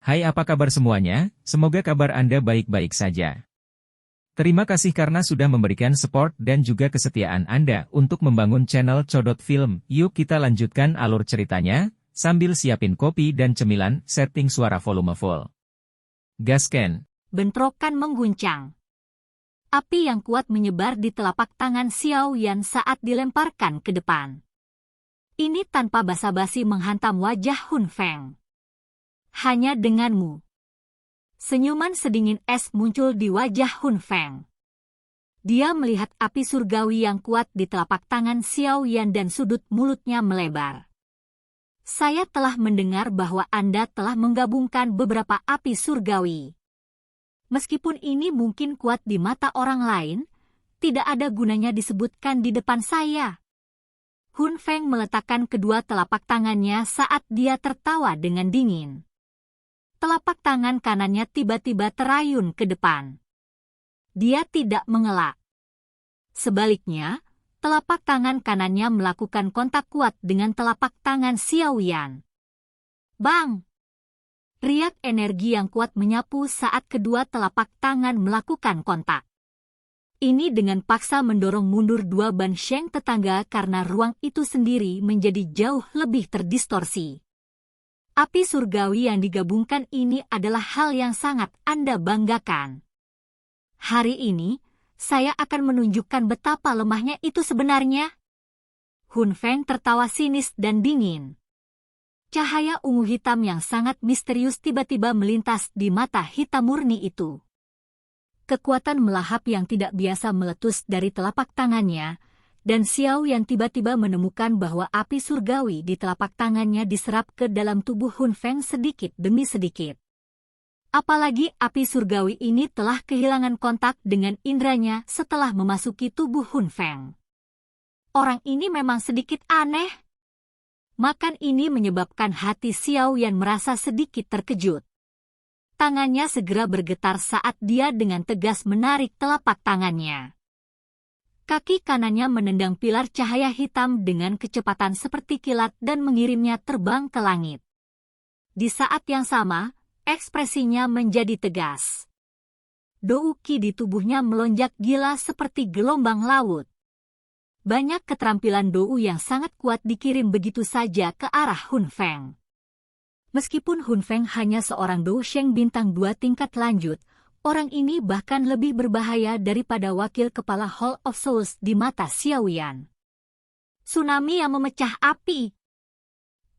Hai, apa kabar semuanya? Semoga kabar Anda baik-baik saja. Terima kasih karena sudah memberikan support dan juga kesetiaan Anda untuk membangun channel Codot Film. Yuk kita lanjutkan alur ceritanya, sambil siapin kopi dan cemilan, setting suara volume full. Gasken. Bentrokan mengguncang. Api yang kuat menyebar di telapak tangan Xiao Yan saat dilemparkan ke depan. Ini tanpa basa-basi menghantam wajah Hun Feng. Hanya denganmu. Senyuman sedingin es muncul di wajah Hun Feng. Dia melihat api surgawi yang kuat di telapak tangan Xiao Yan dan sudut mulutnya melebar. Saya telah mendengar bahwa Anda telah menggabungkan beberapa api surgawi. Meskipun ini mungkin kuat di mata orang lain, tidak ada gunanya disebutkan di depan saya. Hun Feng meletakkan kedua telapak tangannya saat dia tertawa dengan dingin. Telapak tangan kanannya tiba-tiba terayun ke depan. Dia tidak mengelak. Sebaliknya, telapak tangan kanannya melakukan kontak kuat dengan telapak tangan Xiao Yan. Bang! Riak energi yang kuat menyapu saat kedua telapak tangan melakukan kontak. Ini dengan paksa mendorong mundur dua ban Sheng tetangga karena ruang itu sendiri menjadi jauh lebih terdistorsi. Api surgawi yang digabungkan ini adalah hal yang sangat Anda banggakan. Hari ini, saya akan menunjukkan betapa lemahnya itu sebenarnya. Hun Feng tertawa sinis dan dingin. Cahaya ungu hitam yang sangat misterius tiba-tiba melintas di mata hitam murni itu. Kekuatan melahap yang tidak biasa meletus dari telapak tangannya, dan Xiao yang tiba-tiba menemukan bahwa api surgawi di telapak tangannya diserap ke dalam tubuh Hun Feng sedikit demi sedikit. Apalagi api surgawi ini telah kehilangan kontak dengan indranya setelah memasuki tubuh Hun Feng. Orang ini memang sedikit aneh. Makan ini menyebabkan hati Xiao Yan merasa sedikit terkejut. Tangannya segera bergetar saat dia dengan tegas menarik telapak tangannya. Kaki kanannya menendang pilar cahaya hitam dengan kecepatan seperti kilat dan mengirimnya terbang ke langit. Di saat yang sama, ekspresinya menjadi tegas. Dou Qi di tubuhnya melonjak gila seperti gelombang laut. Banyak keterampilan Dou yang sangat kuat dikirim begitu saja ke arah Hun Feng. Meskipun Hun Feng hanya seorang Dou Sheng bintang 2 tingkat lanjut, orang ini bahkan lebih berbahaya daripada wakil kepala Hall of Souls di mata Xiao Yan. Tsunami yang memecah api.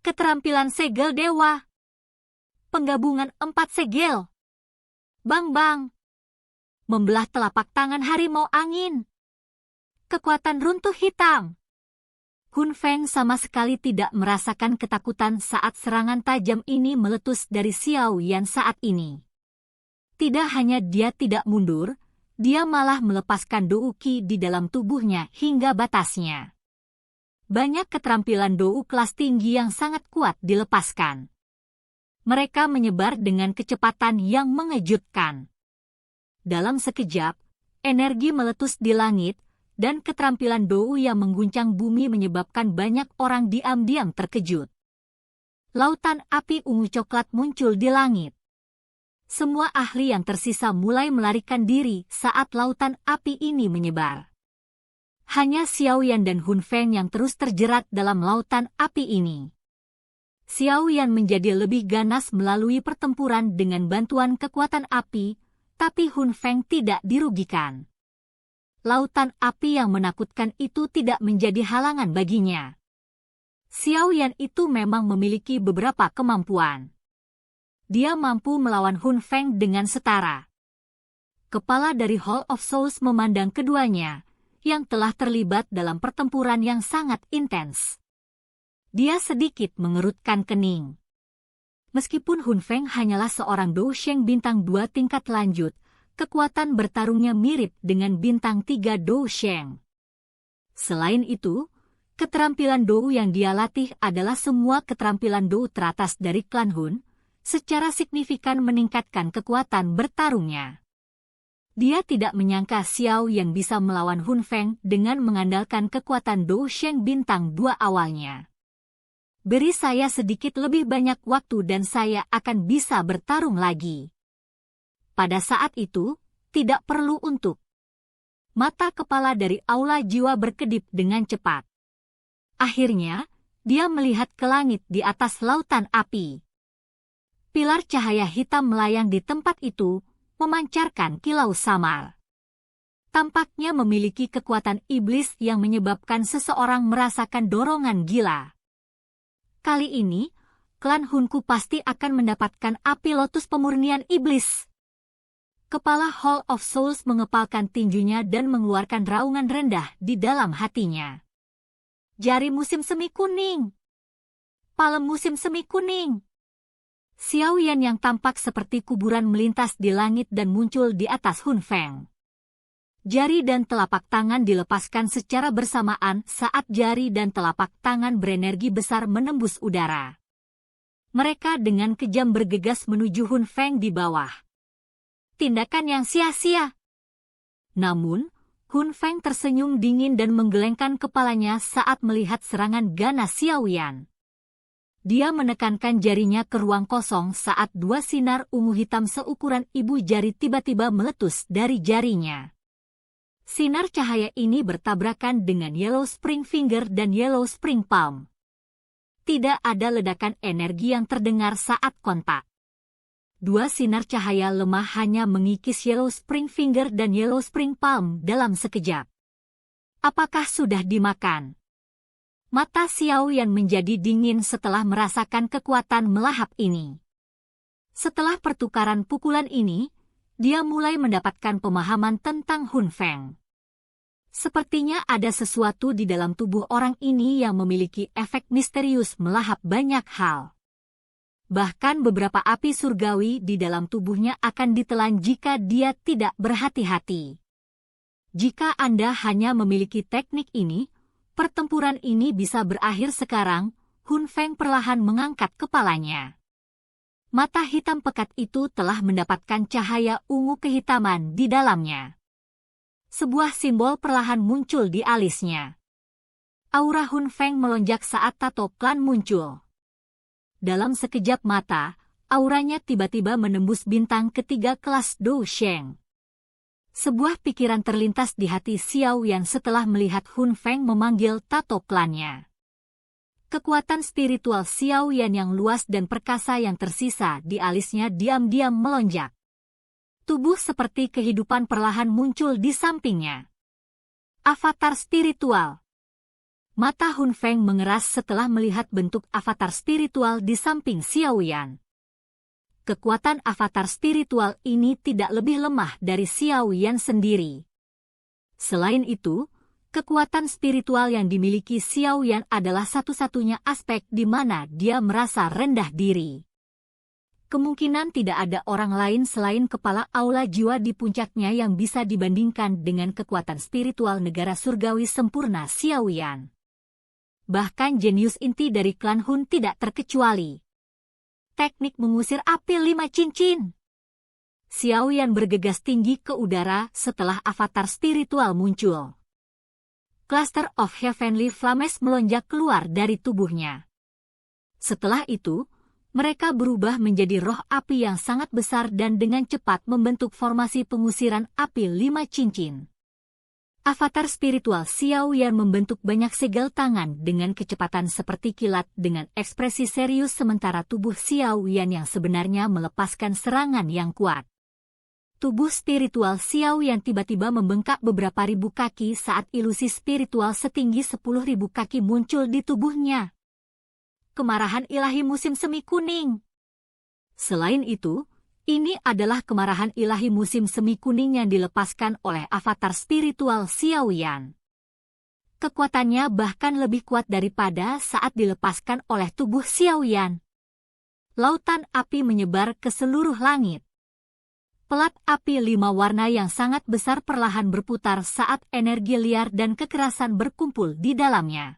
Keterampilan segel dewa. Penggabungan 4 segel. Bang-bang. Membelah telapak tangan harimau angin. Kekuatan runtuh hitam. Hun Feng sama sekali tidak merasakan ketakutan saat serangan tajam ini meletus dari Xiao Yan saat ini. Tidak hanya dia tidak mundur, dia malah melepaskan Dou Qi di dalam tubuhnya hingga batasnya. Banyak keterampilan Dou kelas tinggi yang sangat kuat dilepaskan. Mereka menyebar dengan kecepatan yang mengejutkan. Dalam sekejap, energi meletus di langit, dan keterampilan Dou yang mengguncang bumi menyebabkan banyak orang diam-diam terkejut. Lautan api ungu coklat muncul di langit. Semua ahli yang tersisa mulai melarikan diri saat lautan api ini menyebar. Hanya Xiao Yan dan Hun Feng yang terus terjerat dalam lautan api ini. Xiao Yan menjadi lebih ganas melalui pertempuran dengan bantuan kekuatan api, tapi Hun Feng tidak dirugikan. Lautan api yang menakutkan itu tidak menjadi halangan baginya. Xiao Yan itu memang memiliki beberapa kemampuan. Dia mampu melawan Hun Feng dengan setara. Kepala dari Hall of Souls memandang keduanya, yang telah terlibat dalam pertempuran yang sangat intens. Dia sedikit mengerutkan kening. Meskipun Hun Feng hanyalah seorang Dou Sheng bintang 2 tingkat lanjut, kekuatan bertarungnya mirip dengan bintang 3 Dou Sheng. Selain itu, keterampilan Dou yang dia latih adalah semua keterampilan Dou teratas dari klan Hun, secara signifikan meningkatkan kekuatan bertarungnya. Dia tidak menyangka Xiao Yan bisa melawan Hun Feng dengan mengandalkan kekuatan Dou Sheng bintang 2 awalnya. Beri saya sedikit lebih banyak waktu dan saya akan bisa bertarung lagi. Pada saat itu, tidak perlu untuk. Mata kepala dari aula jiwa berkedip dengan cepat. Akhirnya, dia melihat ke langit di atas lautan api. Pilar cahaya hitam melayang di tempat itu, memancarkan kilau samar. Tampaknya memiliki kekuatan iblis yang menyebabkan seseorang merasakan dorongan gila. Kali ini, klan Hunku pasti akan mendapatkan api lotus pemurnian iblis. Kepala Hall of Souls mengepalkan tinjunya dan mengeluarkan raungan rendah di dalam hatinya. Jari musim semi kuning. Palem musim semi kuning. Xiao Yan yang tampak seperti kuburan melintas di langit dan muncul di atas Hun Feng. Jari dan telapak tangan dilepaskan secara bersamaan saat jari dan telapak tangan berenergi besar menembus udara. Mereka dengan kejam bergegas menuju Hun Feng di bawah. Tindakan yang sia-sia. Namun, Hun Feng tersenyum dingin dan menggelengkan kepalanya saat melihat serangan ganas Xiao Yan. Dia menekankan jarinya ke ruang kosong saat dua sinar ungu hitam seukuran ibu jari tiba-tiba meletus dari jarinya. Sinar cahaya ini bertabrakan dengan Yellow Spring Finger dan Yellow Spring Palm. Tidak ada ledakan energi yang terdengar saat kontak. Dua sinar cahaya lemah hanya mengikis Yellow Spring Finger dan Yellow Spring Palm dalam sekejap. Apakah sudah dimakan? Mata Xiao Yan menjadi dingin setelah merasakan kekuatan melahap ini. Setelah pertukaran pukulan ini, dia mulai mendapatkan pemahaman tentang Hun Feng. Sepertinya ada sesuatu di dalam tubuh orang ini yang memiliki efek misterius melahap banyak hal. Bahkan beberapa api surgawi di dalam tubuhnya akan ditelan jika dia tidak berhati-hati. Jika Anda hanya memiliki teknik ini, pertempuran ini bisa berakhir sekarang. Hun Feng perlahan mengangkat kepalanya. Mata hitam pekat itu telah mendapatkan cahaya ungu kehitaman di dalamnya. Sebuah simbol perlahan muncul di alisnya. Aura Hun Feng melonjak saat tato klan muncul. Dalam sekejap mata, auranya tiba-tiba menembus bintang ketiga kelas Dou Sheng. Sebuah pikiran terlintas di hati Xiao Yan setelah melihat Hun Feng memanggil tato klannya. Kekuatan spiritual Xiao Yan yang luas dan perkasa yang tersisa di alisnya diam-diam melonjak. Tubuh seperti kehidupan perlahan muncul di sampingnya. Avatar spiritual. Mata Hun Feng mengeras setelah melihat bentuk avatar spiritual di samping Xiao Yan. Kekuatan avatar spiritual ini tidak lebih lemah dari Xiao Yan sendiri. Selain itu, kekuatan spiritual yang dimiliki Xiao Yan adalah satu-satunya aspek di mana dia merasa rendah diri. Kemungkinan tidak ada orang lain selain kepala aula jiwa di puncaknya yang bisa dibandingkan dengan kekuatan spiritual negara surgawi sempurna Xiao Yan. Bahkan jenius inti dari klan Hun tidak terkecuali. Teknik mengusir api 5 cincin. Xiao Yan bergegas tinggi ke udara setelah avatar spiritual muncul. Cluster of Heavenly Flames melonjak keluar dari tubuhnya. Setelah itu, mereka berubah menjadi roh api yang sangat besar dan dengan cepat membentuk formasi pengusiran api 5 cincin. Avatar spiritual Xiao Yan membentuk banyak segel tangan dengan kecepatan seperti kilat dengan ekspresi serius sementara tubuh Xiao Yan yang sebenarnya melepaskan serangan yang kuat. Tubuh spiritual Xiao Yan tiba-tiba membengkak beberapa ribu kaki saat ilusi spiritual setinggi 10.000 kaki muncul di tubuhnya. Kemarahan ilahi musim semi kuning. Selain itu, ini adalah kemarahan ilahi musim semi kuning yang dilepaskan oleh avatar spiritual Xiao Yan. Kekuatannya bahkan lebih kuat daripada saat dilepaskan oleh tubuh Xiao Yan. Lautan api menyebar ke seluruh langit. Pelat api 5 warna yang sangat besar perlahan berputar saat energi liar dan kekerasan berkumpul di dalamnya.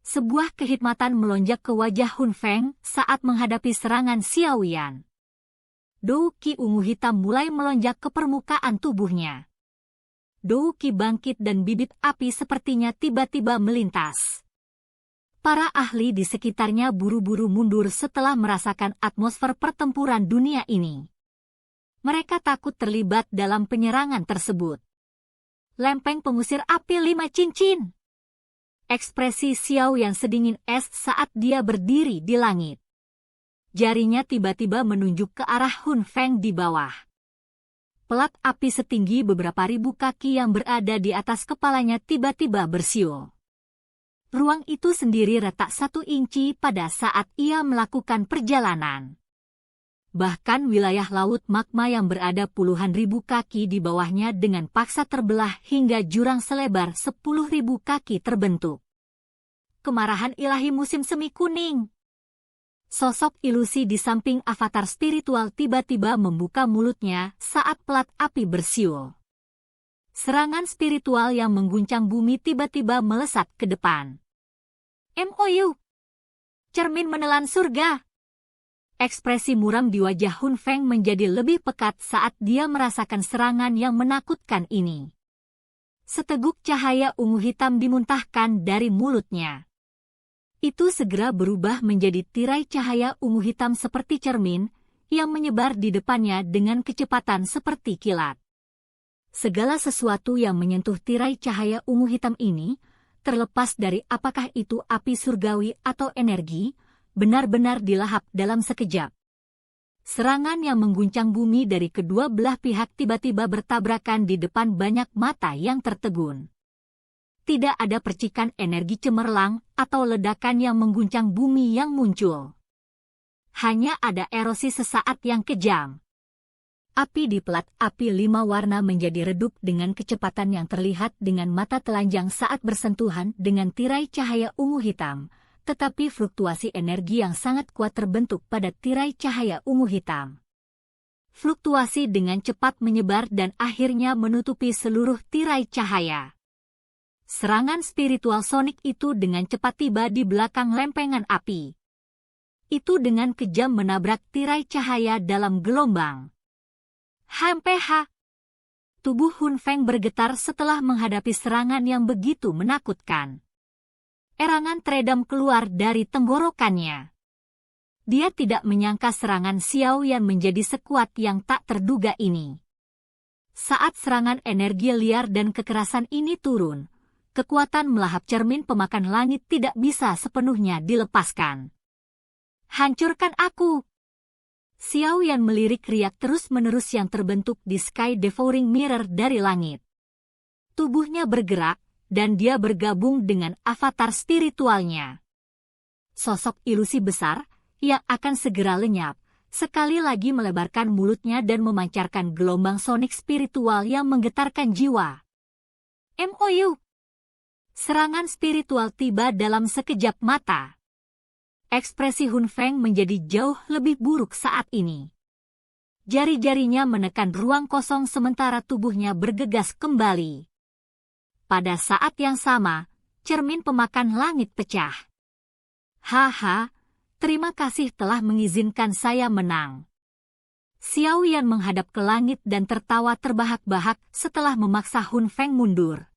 Sebuah kehikmatan melonjak ke wajah Hun Feng saat menghadapi serangan Xiao Yan. Dou Qi ungu hitam mulai melonjak ke permukaan tubuhnya. Dou Qi bangkit dan bibit api sepertinya tiba-tiba melintas. Para ahli di sekitarnya buru-buru mundur setelah merasakan atmosfer pertempuran dunia ini. Mereka takut terlibat dalam penyerangan tersebut. Lempeng pengusir api 5 cincin. Ekspresi Xiao Yan sedingin es saat dia berdiri di langit. Jarinya tiba-tiba menunjuk ke arah Hun Feng di bawah. Pelat api setinggi beberapa ribu kaki yang berada di atas kepalanya tiba-tiba bersiul. Ruang itu sendiri retak 1 inci pada saat ia melakukan perjalanan. Bahkan wilayah laut magma yang berada puluhan ribu kaki di bawahnya dengan paksa terbelah hingga jurang selebar 10.000 kaki terbentuk. Kemarahan ilahi musim semi kuning. Sosok ilusi di samping avatar spiritual tiba-tiba membuka mulutnya saat pelat api bersiul. Serangan spiritual yang mengguncang bumi tiba-tiba melesat ke depan. MOU. Cermin menelan surga. Ekspresi muram di wajah Hun Feng menjadi lebih pekat saat dia merasakan serangan yang menakutkan ini. Seteguk cahaya ungu hitam dimuntahkan dari mulutnya. Itu segera berubah menjadi tirai cahaya ungu hitam seperti cermin yang menyebar di depannya dengan kecepatan seperti kilat. Segala sesuatu yang menyentuh tirai cahaya ungu hitam ini, terlepas dari apakah itu api surgawi atau energi, benar-benar dilahap dalam sekejap. Serangan yang mengguncang bumi dari kedua belah pihak tiba-tiba bertabrakan di depan banyak mata yang tertegun. Tidak ada percikan energi cemerlang atau ledakan yang mengguncang bumi yang muncul. Hanya ada erosi sesaat yang kejam. Api di pelat api 5 warna menjadi redup dengan kecepatan yang terlihat dengan mata telanjang saat bersentuhan dengan tirai cahaya ungu hitam, tetapi fluktuasi energi yang sangat kuat terbentuk pada tirai cahaya ungu hitam. Fluktuasi dengan cepat menyebar dan akhirnya menutupi seluruh tirai cahaya. Serangan spiritual sonik itu dengan cepat tiba di belakang lempengan api. Itu dengan kejam menabrak tirai cahaya dalam gelombang. HMPH. Tubuh Hun Feng bergetar setelah menghadapi serangan yang begitu menakutkan. Erangan teredam keluar dari tenggorokannya. Dia tidak menyangka serangan Xiao Yan menjadi sekuat yang tak terduga ini. Saat serangan energi liar dan kekerasan ini turun, kekuatan melahap cermin pemakan langit tidak bisa sepenuhnya dilepaskan. Hancurkan aku! Xiao Yan melirik riak terus-menerus yang terbentuk di Sky Devouring Mirror dari langit. Tubuhnya bergerak, dan dia bergabung dengan avatar spiritualnya. Sosok ilusi besar, yang akan segera lenyap, sekali lagi melebarkan mulutnya dan memancarkan gelombang sonik spiritual yang menggetarkan jiwa. MOU. Serangan spiritual tiba dalam sekejap mata. Ekspresi Hun Feng menjadi jauh lebih buruk saat ini. Jari-jarinya menekan ruang kosong sementara tubuhnya bergegas kembali. Pada saat yang sama, cermin pemakan langit pecah. Haha, terima kasih telah mengizinkan saya menang. Xiao Yan menghadap ke langit dan tertawa terbahak-bahak setelah memaksa Hun Feng mundur.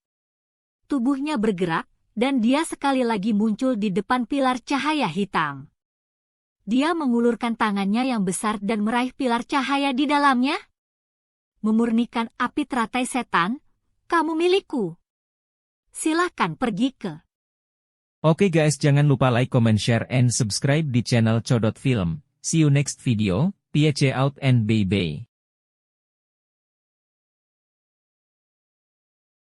Tubuhnya bergerak, dan dia sekali lagi muncul di depan pilar cahaya hitam. Dia mengulurkan tangannya yang besar dan meraih pilar cahaya di dalamnya. Memurnikan api teratai setan, kamu milikku. Silahkan pergi ke. Oke guys, jangan lupa like, comment, share, and subscribe di channel Codot Film. See you next video, peace out and bye-bye.